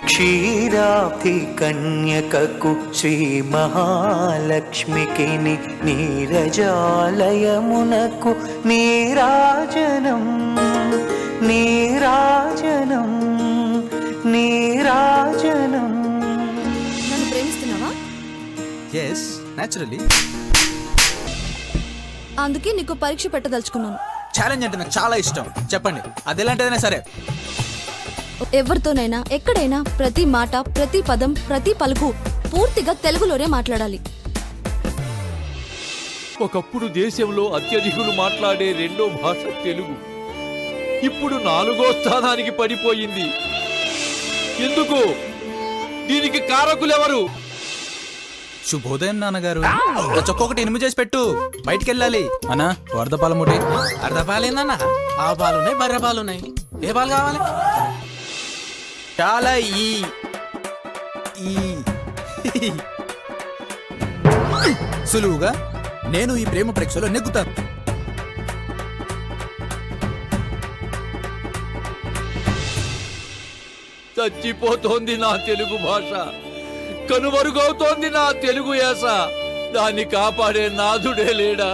క్షీరాబ్ధి కన్యకకు శ్రీ మహాలక్ష్మికి నీరజాలయమునకు నీరాజనం నీరాజనం నీరాజనం. నన్ను ప్రేమిస్తున్నావా? Yes, naturally. అందుకే నీకు పరీక్ష పెట్టదలుచుకున్నాను. ఛాలెంజ్ అంటే నాకు చాలా ఇష్టం. చెప్పండి, అది ఎలాంటిదైనా సరే. ఎవరితోనైనా ఎక్కడైనా ప్రతి మాట, ప్రతి పదం, ప్రతి పలుకు పూర్తిగా తెలుగులోనే మాట్లాడాలి. ఒకప్పుడు దేశంలో అత్యధికులు మాట్లాడే రెండో భాష తెలుగు. ఇప్పుడు 4వ స్థానానికి పడిపోయింది. ఎందుకు? దీనికి కారకులెవరు? శుభోదయం నాన్నగారు. చొక్కొక్కటి ఎనిమిది చేసి పెట్టు, బయటికి వెళ్ళాలి. అన్నా వరద పాల ముఠి. అర్ధ పాలేందన్నా? ఆ పాలున్నాయి, బర్రె పాలున్నాయి. ఏ పాలు కావాలి? చాలా ఈ సులువుగా నేను ఈ ప్రేమ పరీక్షలో నెగ్గుతాను. చచ్చిపోతోంది నా తెలుగు భాష, కనుమరుగవుతోంది నా తెలుగు యాస. దాన్ని కాపాడే నాథుడే లేడా?